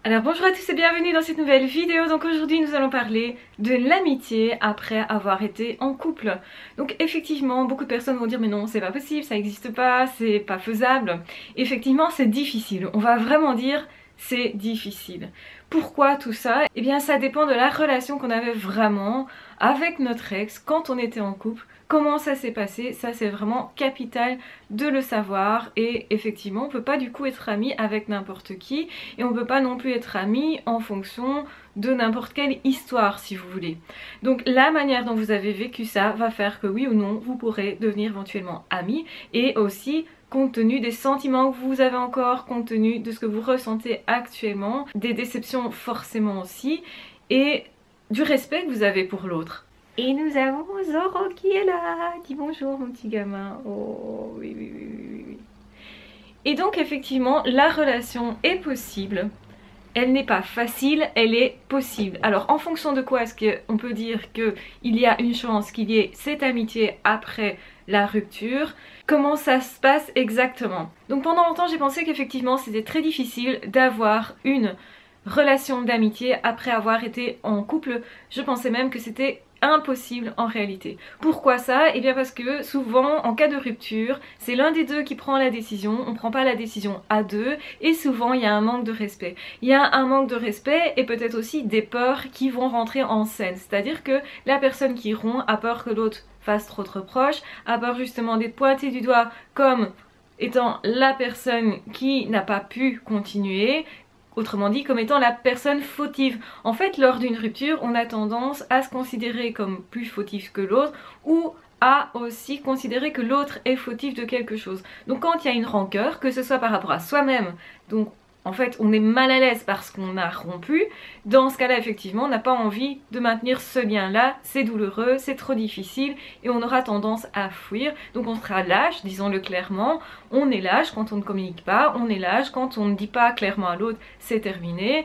Alors bonjour à tous et bienvenue dans cette nouvelle vidéo. Donc aujourd'hui nous allons parler de l'amitié après avoir été en couple. Donc effectivement beaucoup de personnes vont dire mais non c'est pas possible, ça n'existe pas, c'est pas faisable. Effectivement c'est difficile, on va vraiment dire c'est difficile. Pourquoi tout ça? Eh bien ça dépend de la relation qu'on avait vraiment avec notre ex quand on était en couple. Comment ça s'est passé, ça c'est vraiment capital de le savoir. Et effectivement on peut pas du coup être ami avec n'importe qui et on peut pas non plus être ami en fonction de n'importe quelle histoire si vous voulez. Donc la manière dont vous avez vécu ça va faire que oui ou non vous pourrez devenir éventuellement amis, et aussi compte tenu des sentiments que vous avez encore, compte tenu de ce que vous ressentez actuellement, des déceptions forcément aussi, et du respect que vous avez pour l'autre. Et nous avons Zoro qui est là. Dis bonjour mon petit gamin. Oh oui oui oui oui oui. Oui. Et donc effectivement la relation est possible. Elle n'est pas facile, elle est possible. Alors en fonction de quoi est-ce qu'on peut dire qu'il y a une chance qu'il y ait cette amitié après la rupture? Comment ça se passe exactement? Donc pendant longtemps j'ai pensé qu'effectivement c'était très difficile d'avoir une relation d'amitié après avoir été en couple. Je pensais même que c'était impossible en réalité. Pourquoi ça? Eh bien parce que souvent en cas de rupture, c'est l'un des deux qui prend la décision, on prend pas la décision à deux, et souvent il y a un manque de respect. Il y a un manque de respect et peut-être aussi des peurs qui vont rentrer en scène, c'est-à-dire que la personne qui rompt a peur que l'autre fasse trop de reproches, a peur justement d'être pointée du doigt comme étant la personne qui n'a pas pu continuer, autrement dit comme étant la personne fautive. En fait lors d'une rupture on a tendance à se considérer comme plus fautif que l'autre, ou à aussi considérer que l'autre est fautif de quelque chose. Donc quand il y a une rancœur, que ce soit par rapport à soi-même, donc en fait on est mal à l'aise parce qu'on a rompu, dans ce cas-là effectivement on n'a pas envie de maintenir ce lien-là, c'est douloureux, c'est trop difficile et on aura tendance à fuir. Donc on sera lâche, disons-le clairement, on est lâche quand on ne communique pas, on est lâche quand on ne dit pas clairement à l'autre c'est terminé.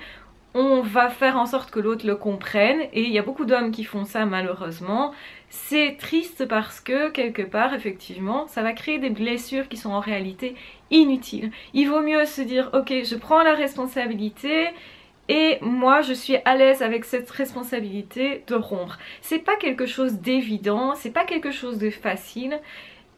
On va faire en sorte que l'autre le comprenne, et il y a beaucoup d'hommes qui font ça malheureusement. C'est triste parce que quelque part effectivement ça va créer des blessures qui sont en réalité inutiles. Il vaut mieux se dire ok je prends la responsabilité et moi je suis à l'aise avec cette responsabilité de rompre. C'est pas quelque chose d'évident, c'est pas quelque chose de facile.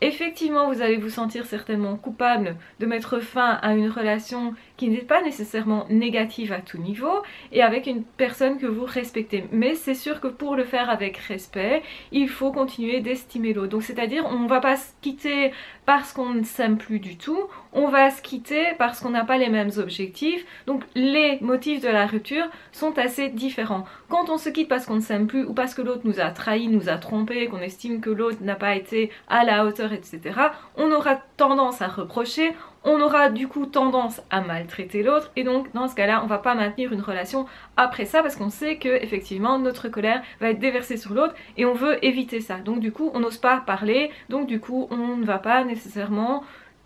Effectivement, vous allez vous sentir certainement coupable de mettre fin à une relation qui n'est pas nécessairement négative à tout niveau et avec une personne que vous respectez. Mais c'est sûr que pour le faire avec respect, il faut continuer d'estimer l'autre. Donc c'est-à-dire on ne va pas se quitter parce qu'on ne s'aime plus du tout, on va se quitter parce qu'on n'a pas les mêmes objectifs. Donc les motifs de la rupture sont assez différents. Quand on se quitte parce qu'on ne s'aime plus ou parce que l'autre nous a trahi, nous a trompé, qu'on estime que l'autre n'a pas été à la hauteur, etc., on aura tendance à reprocher, on aura du coup tendance à maltraiter l'autre, et donc dans ce cas-là on va pas maintenir une relation après ça parce qu'on sait que effectivement notre colère va être déversée sur l'autre et on veut éviter ça. Donc du coup on n'ose pas parler, donc du coup on ne va pas nécessairement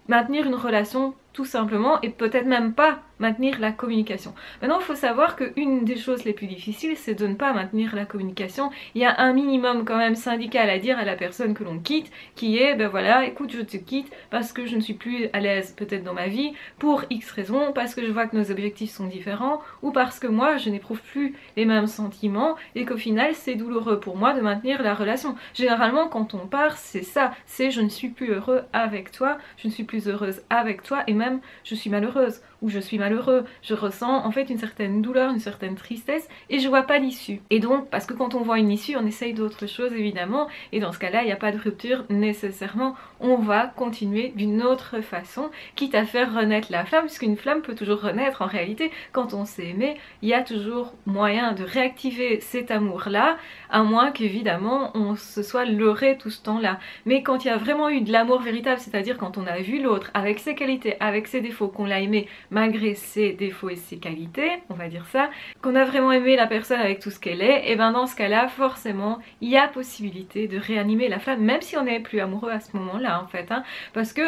maintenir une relation tout simplement, et peut-être même pas maintenir la communication. Maintenant il faut savoir qu'une des choses les plus difficiles c'est de ne pas maintenir la communication. Il y a un minimum quand même syndical à dire à la personne que l'on quitte, qui est ben voilà écoute je te quitte parce que je ne suis plus à l'aise peut-être dans ma vie pour X raisons, parce que je vois que nos objectifs sont différents, ou parce que moi je n'éprouve plus les mêmes sentiments et qu'au final c'est douloureux pour moi de maintenir la relation. Généralement quand on part c'est ça, c'est je ne suis plus heureux avec toi, je ne suis plus heureuse avec toi, et même je suis malheureuse ou je suis malheureux, je ressens en fait une certaine douleur, une certaine tristesse et je vois pas l'issue. Et donc parce que quand on voit une issue on essaye d'autre chose évidemment, et dans ce cas là il n'y a pas de rupture nécessairement, on va continuer d'une autre façon, quitte à faire renaître la flamme, puisqu'une flamme peut toujours renaître en réalité. Quand on s'est aimé il y a toujours moyen de réactiver cet amour là, à moins qu'évidemment on se soit leurré tout ce temps là. Mais quand il y a vraiment eu de l'amour véritable, c'est à dire quand on a vu l'autre avec ses qualités, avec ses défauts, qu'on l'a aimé malgré ses défauts et ses qualités, on va dire ça, qu'on a vraiment aimé la personne avec tout ce qu'elle est, et ben dans ce cas là forcément il y a possibilité de réanimer la flamme, même si on n'est plus amoureux à ce moment là en fait, hein, parce que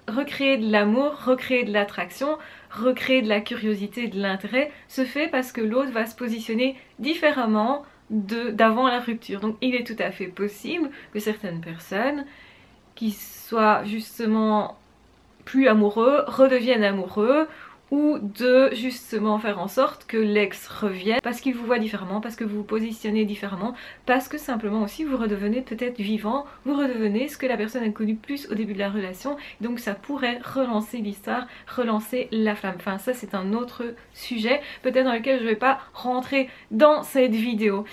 recréer de l'amour, recréer de l'attraction, recréer de la curiosité, de l'intérêt se fait parce que l'autre va se positionner différemment d'avant la rupture. Donc il est tout à fait possible que certaines personnes qui soient justement plus amoureux redeviennent amoureux, ou de justement faire en sorte que l'ex revienne parce qu'il vous voit différemment, parce que vous vous positionnez différemment, parce que simplement aussi vous redevenez peut-être vivant, vous redevenez ce que la personne a connu plus au début de la relation, donc ça pourrait relancer l'histoire, relancer la flamme. Enfin ça c'est un autre sujet, peut-être dans lequel je ne vais pas rentrer dans cette vidéo.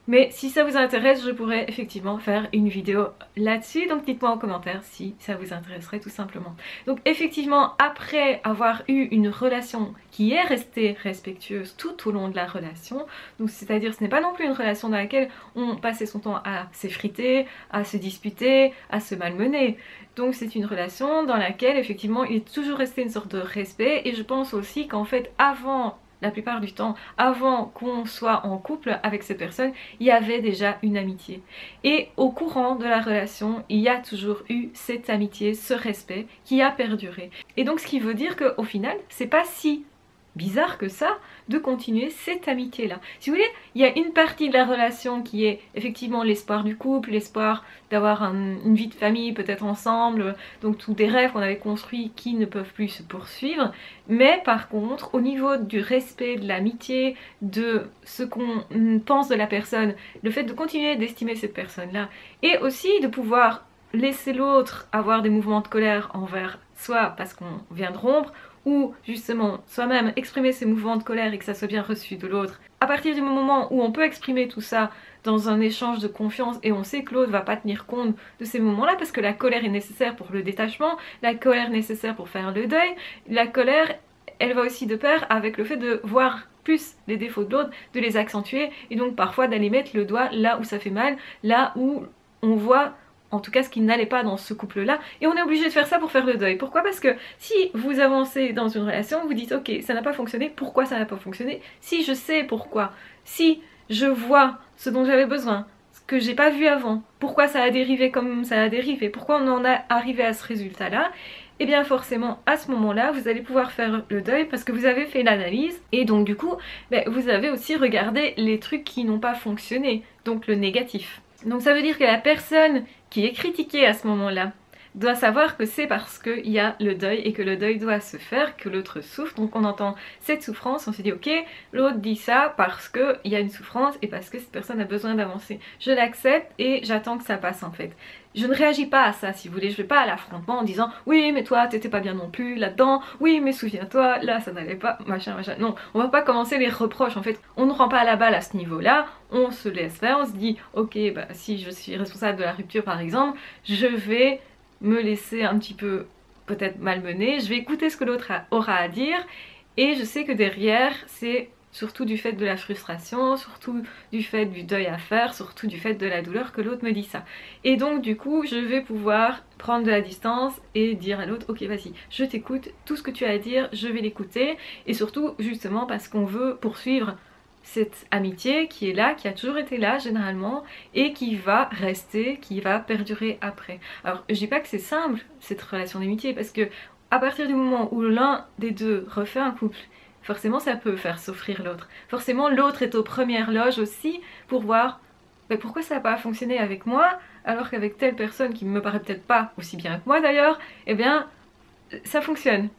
Mais si ça vous intéresse, je pourrais effectivement faire une vidéo là-dessus. Donc dites-moi en commentaire si ça vous intéresserait tout simplement. Donc effectivement, après avoir eu une relation qui est restée respectueuse tout au long de la relation, donc c'est-à-dire ce n'est pas non plus une relation dans laquelle on passait son temps à s'effriter, à se disputer, à se malmener. Donc c'est une relation dans laquelle effectivement il est toujours resté une sorte de respect, et je pense aussi qu'en fait avant, la plupart du temps, avant qu'on soit en couple avec cette personne, il y avait déjà une amitié. Et au courant de la relation, il y a toujours eu cette amitié, ce respect qui a perduré. Et donc ce qui veut dire qu'au final, c'est pas si bizarre que ça de continuer cette amitié là. Si vous voulez, il y a une partie de la relation qui est effectivement l'espoir du couple, l'espoir d'avoir une vie de famille peut-être ensemble, donc tous des rêves qu'on avait construits qui ne peuvent plus se poursuivre. Mais par contre, au niveau du respect, de l'amitié, de ce qu'on pense de la personne, le fait de continuer d'estimer cette personne là, et aussi de pouvoir laisser l'autre avoir des mouvements de colère envers soi parce qu'on vient de rompre, ou justement soi-même exprimer ses mouvements de colère et que ça soit bien reçu de l'autre. À partir du moment où on peut exprimer tout ça dans un échange de confiance et on sait que l'autre va pas tenir compte de ces moments-là, parce que la colère est nécessaire pour le détachement, la colère est nécessaire pour faire le deuil, la colère elle va aussi de pair avec le fait de voir plus les défauts de l'autre, de les accentuer, et donc parfois d'aller mettre le doigt là où ça fait mal, là où on voit en tout cas ce qui n'allait pas dans ce couple-là, et on est obligé de faire ça pour faire le deuil. Pourquoi? Parce que si vous avancez dans une relation, vous dites ok, ça n'a pas fonctionné, pourquoi ça n'a pas fonctionné? Si je sais pourquoi, si je vois ce dont j'avais besoin, ce que j'ai pas vu avant, pourquoi ça a dérivé comme ça a dérivé, pourquoi on en a arrivé à ce résultat-là, et bien forcément à ce moment-là vous allez pouvoir faire le deuil parce que vous avez fait l'analyse, et donc du coup vous avez aussi regardé les trucs qui n'ont pas fonctionné, donc le négatif. Donc ça veut dire que la personne qui est critiquée à ce moment-là doit savoir que c'est parce qu'il y a le deuil et que le deuil doit se faire, que l'autre souffre. Donc on entend cette souffrance, on se dit ok, l'autre dit ça parce qu'il y a une souffrance et parce que cette personne a besoin d'avancer. Je l'accepte et j'attends que ça passe en fait. Je ne réagis pas à ça si vous voulez, je vais pas à l'affrontement en disant oui mais toi t'étais pas bien non plus là-dedans, oui mais souviens-toi, là ça n'allait pas, machin machin. Non, on va pas commencer les reproches en fait, on ne rend pas la balle à ce niveau-là, on se laisse faire, on se dit ok si je suis responsable de la rupture par exemple, je vais me laisser un petit peu peut-être malmener, je vais écouter ce que l'autre aura à dire, et je sais que derrière c'est surtout du fait de la frustration, surtout du fait du deuil à faire, surtout du fait de la douleur que l'autre me dit ça. Et donc du coup je vais pouvoir prendre de la distance et dire à l'autre ok vas-y, je t'écoute, tout ce que tu as à dire je vais l'écouter, et surtout justement parce qu'on veut poursuivre cette amitié qui est là, qui a toujours été là généralement, et qui va rester, qui va perdurer après. Alors je dis pas que c'est simple cette relation d'amitié, parce que à partir du moment où l'un des deux refait un couple, forcément ça peut faire souffrir l'autre. Forcément l'autre est aux premières loges aussi pour voir pourquoi ça n'a pas fonctionné avec moi alors qu'avec telle personne qui me paraît peut-être pas aussi bien que moi d'ailleurs, eh bien ça fonctionne.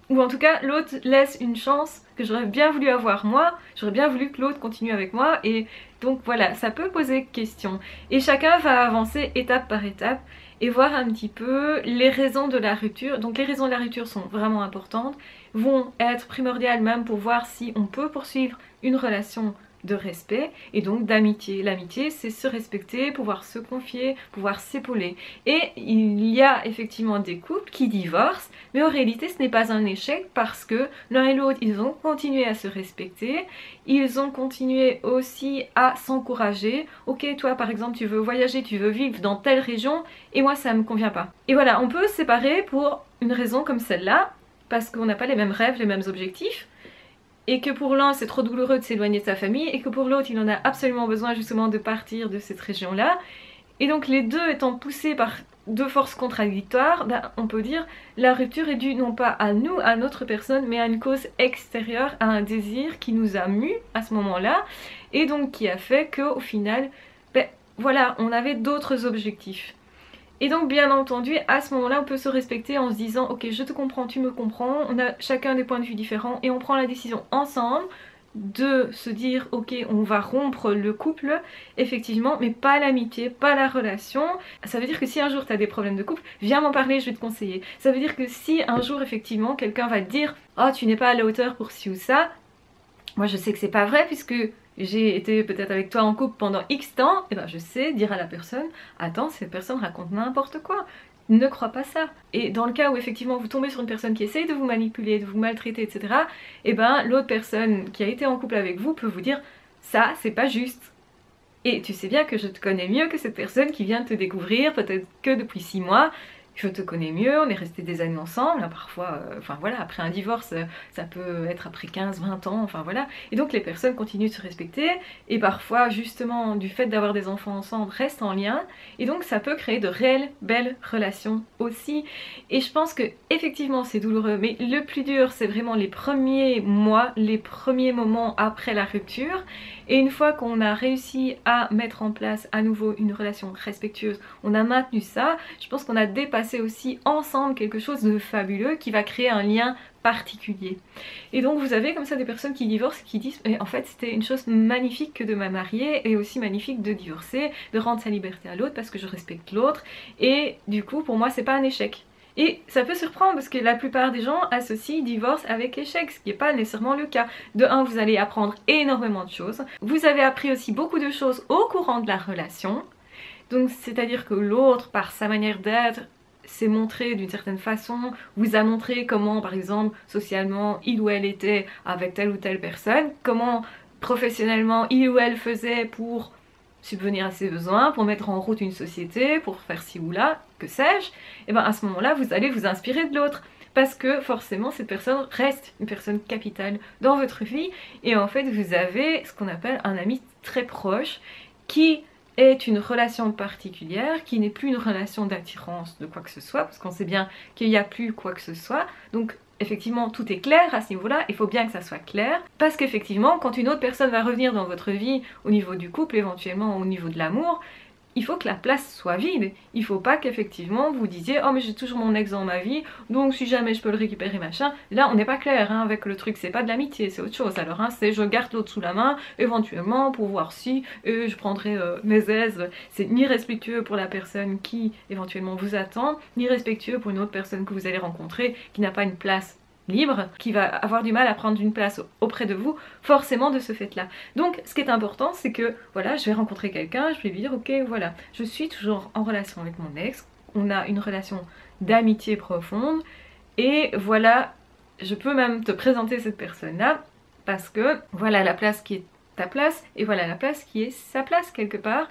Ou en tout cas l'autre laisse une chance que j'aurais bien voulu avoir moi, j'aurais bien voulu que l'autre continue avec moi, et donc voilà, ça peut poser question. Et chacun va avancer étape par étape et voir un petit peu les raisons de la rupture. Donc les raisons de la rupture sont vraiment importantes, vont être primordiales même pour voir si on peut poursuivre une relation de respect et donc d'amitié. L'amitié c'est se respecter, pouvoir se confier, pouvoir s'épauler. Et il y a effectivement des couples qui divorcent, mais en réalité ce n'est pas un échec parce que l'un et l'autre ils ont continué à se respecter, ils ont continué aussi à s'encourager. Ok, toi par exemple tu veux voyager, tu veux vivre dans telle région et moi ça me convient pas. Et voilà, on peut se séparer pour une raison comme celle-là, parce qu'on n'a pas les mêmes rêves, les mêmes objectifs, et que pour l'un c'est trop douloureux de s'éloigner de sa famille, et que pour l'autre il en a absolument besoin justement de partir de cette région là, et donc les deux étant poussés par deux forces contradictoires, on peut dire la rupture est due non pas à nous, à notre personne, mais à une cause extérieure, à un désir qui nous a mus à ce moment là, et donc qui a fait qu'au final voilà, on avait d'autres objectifs. Et donc bien entendu à ce moment là on peut se respecter en se disant ok je te comprends, tu me comprends, on a chacun des points de vue différents et on prend la décision ensemble de se dire ok on va rompre le couple effectivement mais pas l'amitié, pas la relation. Ça veut dire que si un jour tu as des problèmes de couple, viens m'en parler, je vais te conseiller. Ça veut dire que si un jour effectivement quelqu'un va te dire oh tu n'es pas à la hauteur pour ci ou ça, moi je sais que c'est pas vrai puisque j'ai été peut-être avec toi en couple pendant X temps, et ben je sais dire à la personne attends cette personne raconte n'importe quoi, ne crois pas ça. Et dans le cas où effectivement vous tombez sur une personne qui essaye de vous manipuler, de vous maltraiter etc, et ben l'autre personne qui a été en couple avec vous peut vous dire ça c'est pas juste. Et tu sais bien que je te connais mieux que cette personne qui vient de te découvrir peut-être que depuis 6 mois. Je te connais mieux, on est resté des années ensemble, hein, parfois, enfin voilà, après un divorce, ça peut être après 15-20 ans, enfin voilà. Et donc les personnes continuent de se respecter, et parfois justement du fait d'avoir des enfants ensemble, restent en lien, et donc ça peut créer de réelles belles relations aussi. Et je pense que effectivement c'est douloureux, mais le plus dur c'est vraiment les premiers mois, les premiers moments après la rupture. Et une fois qu'on a réussi à mettre en place à nouveau une relation respectueuse, on a maintenu ça, je pense qu'on a dépassé aussi ensemble quelque chose de fabuleux qui va créer un lien particulier. Et donc vous avez comme ça des personnes qui divorcent qui disent en fait c'était une chose magnifique que de me marier et aussi magnifique de divorcer, de rendre sa liberté à l'autre parce que je respecte l'autre et du coup pour moi c'est pas un échec. Et ça peut surprendre parce que la plupart des gens associent divorce avec échec, ce qui n'est pas nécessairement le cas. De un, vous allez apprendre énormément de choses. Vous avez appris aussi beaucoup de choses au courant de la relation. Donc c'est-à-dire que l'autre, par sa manière d'être, s'est montré d'une certaine façon, vous a montré comment, par exemple, socialement, il ou elle était avec telle ou telle personne, comment professionnellement il ou elle faisait pour subvenir à ses besoins, pour mettre en route une société, pour faire ci ou là, que sais-je, et bien à ce moment-là, vous allez vous inspirer de l'autre. Parce que forcément, cette personne reste une personne capitale dans votre vie. Et en fait, vous avez ce qu'on appelle un ami très proche qui est une relation particulière, qui n'est plus une relation d'attirance de quoi que ce soit, parce qu'on sait bien qu'il n'y a plus quoi que ce soit. Donc effectivement tout est clair à ce niveau-là, il faut bien que ça soit clair, parce qu'effectivement quand une autre personne va revenir dans votre vie au niveau du couple, éventuellement au niveau de l'amour, il faut que la place soit vide. Il faut pas qu'effectivement vous disiez oh mais j'ai toujours mon ex dans ma vie donc si jamais je peux le récupérer machin. Là on n'est pas clair hein, avec le truc, c'est pas de l'amitié, c'est autre chose. Alors hein, c'est je garde l'autre sous la main éventuellement pour voir si je prendrai mes aises. C'est ni respectueux pour la personne qui éventuellement vous attend, ni respectueux pour une autre personne que vous allez rencontrer qui n'a pas une place libre, qui va avoir du mal à prendre une place auprès de vous, forcément de ce fait-là. Donc ce qui est important, c'est que voilà, je vais rencontrer quelqu'un, je vais lui dire ok voilà, je suis toujours en relation avec mon ex, on a une relation d'amitié profonde, et voilà, je peux même te présenter cette personne-là, parce que voilà la place qui est ta place, et voilà la place qui est sa place quelque part,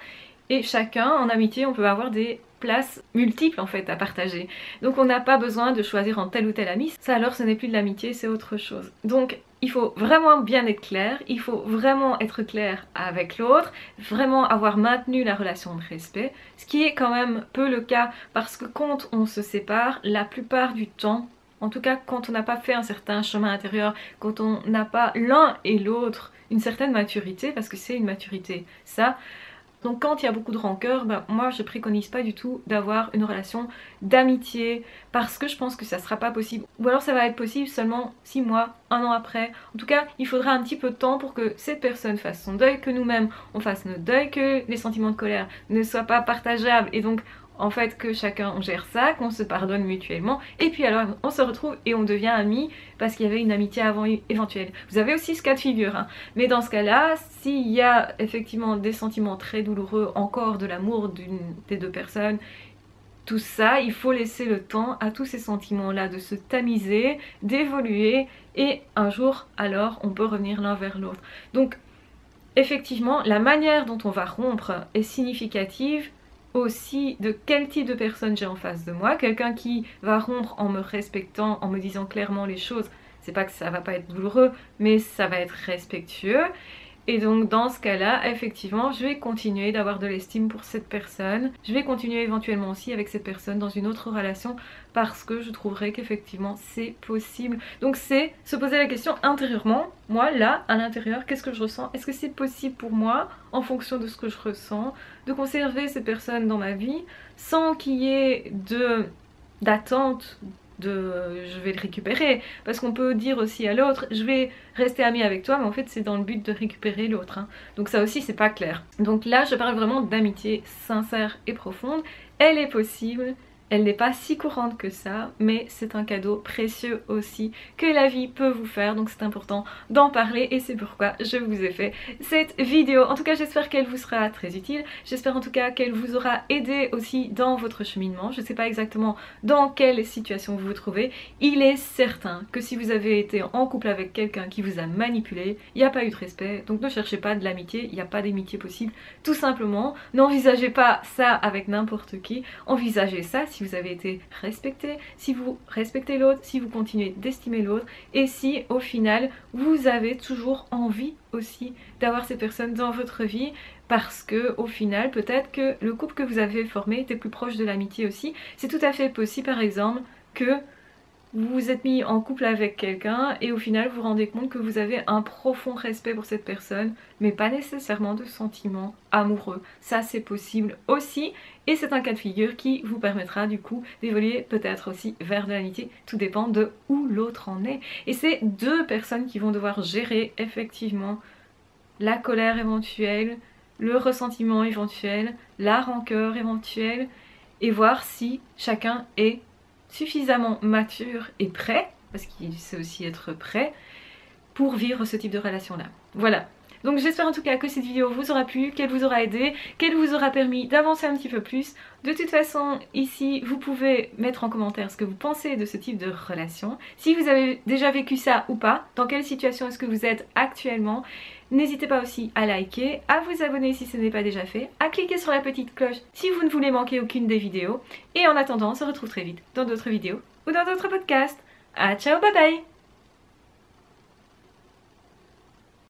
et chacun en amitié on peut avoir des places multiples en fait à partager. Donc on n'a pas besoin de choisir en tel ou tel ami, ça alors ce n'est plus de l'amitié, c'est autre chose. Donc il faut vraiment bien être clair, il faut vraiment être clair avec l'autre, vraiment avoir maintenu la relation de respect, ce qui est quand même peu le cas parce que quand on se sépare, la plupart du temps, en tout cas quand on n'a pas fait un certain chemin intérieur, quand on n'a pas l'un et l'autre une certaine maturité, parce que c'est une maturité ça, donc quand il y a beaucoup de rancœur, ben, moi je préconise pas du tout d'avoir une relation d'amitié parce que je pense que ça sera pas possible. Ou alors ça va être possible seulement 6 mois, 1 an après. En tout cas, il faudra un petit peu de temps pour que cette personne fasse son deuil, que nous-mêmes on fasse notre deuil, que les sentiments de colère ne soient pas partageables et donc en fait que chacun on gère ça, qu'on se pardonne mutuellement et puis alors on se retrouve et on devient amis parce qu'il y avait une amitié avant éventuelle. Vous avez aussi ce cas de figure hein. Mais dans ce cas là, s'il y a effectivement des sentiments très douloureux, encore de l'amour des deux personnes, tout ça, il faut laisser le temps à tous ces sentiments là de se tamiser, d'évoluer et un jour alors on peut revenir l'un vers l'autre. Donc effectivement la manière dont on va rompre est significative aussi de quel type de personne j'ai en face de moi. Quelqu'un qui va rompre en me respectant, en me disant clairement les choses, c'est pas que ça va pas être douloureux, mais ça va être respectueux. Et donc dans ce cas-là, effectivement, je vais continuer d'avoir de l'estime pour cette personne. Je vais continuer éventuellement aussi avec cette personne dans une autre relation parce que je trouverai qu'effectivement c'est possible. Donc c'est se poser la question intérieurement, moi là, à l'intérieur, qu'est-ce que je ressens? Est-ce que c'est possible pour moi, en fonction de ce que je ressens, de conserver cette personne dans ma vie sans qu'il y ait d'attente je vais le récupérer, parce qu'on peut dire aussi à l'autre je vais rester amie avec toi, mais en fait c'est dans le but de récupérer l'autre, hein. Donc ça aussi c'est pas clair. Donc là je parle vraiment d'amitié sincère et profonde, elle est possible. Elle n'est pas si courante que ça, mais c'est un cadeau précieux aussi que la vie peut vous faire, donc c'est important d'en parler et c'est pourquoi je vous ai fait cette vidéo. En tout cas, j'espère qu'elle vous sera très utile, j'espère en tout cas qu'elle vous aura aidé aussi dans votre cheminement. Je ne sais pas exactement dans quelle situation vous vous trouvez. Il est certain que si vous avez été en couple avec quelqu'un qui vous a manipulé, il n'y a pas eu de respect, donc ne cherchez pas de l'amitié, il n'y a pas d'amitié possible, tout simplement. N'envisagez pas ça avec n'importe qui, envisagez ça si vous avez été respecté, si vous respectez l'autre, si vous continuez d'estimer l'autre et si au final vous avez toujours envie aussi d'avoir ces personnes dans votre vie, parce que au final peut-être que le couple que vous avez formé était plus proche de l'amitié aussi. C'est tout à fait possible par exemple que vous vous êtes mis en couple avec quelqu'un et au final vous vous rendez compte que vous avez un profond respect pour cette personne, mais pas nécessairement de sentiments amoureux. Ça c'est possible aussi et c'est un cas de figure qui vous permettra du coup d'évoluer peut-être aussi vers de l'amitié. Tout dépend de où l'autre en est. Et c'est deux personnes qui vont devoir gérer effectivement la colère éventuelle, le ressentiment éventuel, la rancœur éventuelle et voir si chacun est suffisamment mature et prêt, parce qu'il sait aussi être prêt, pour vivre ce type de relation là. Voilà. Donc j'espère en tout cas que cette vidéo vous aura plu, qu'elle vous aura aidé, qu'elle vous aura permis d'avancer un petit peu plus. De toute façon, ici, vous pouvez mettre en commentaire ce que vous pensez de ce type de relation. Si vous avez déjà vécu ça ou pas, dans quelle situation est-ce que vous êtes actuellement. N'hésitez pas aussi à liker, à vous abonner si ce n'est pas déjà fait, à cliquer sur la petite cloche si vous ne voulez manquer aucune des vidéos. Et en attendant, on se retrouve très vite dans d'autres vidéos ou dans d'autres podcasts. Ah ciao, bye bye!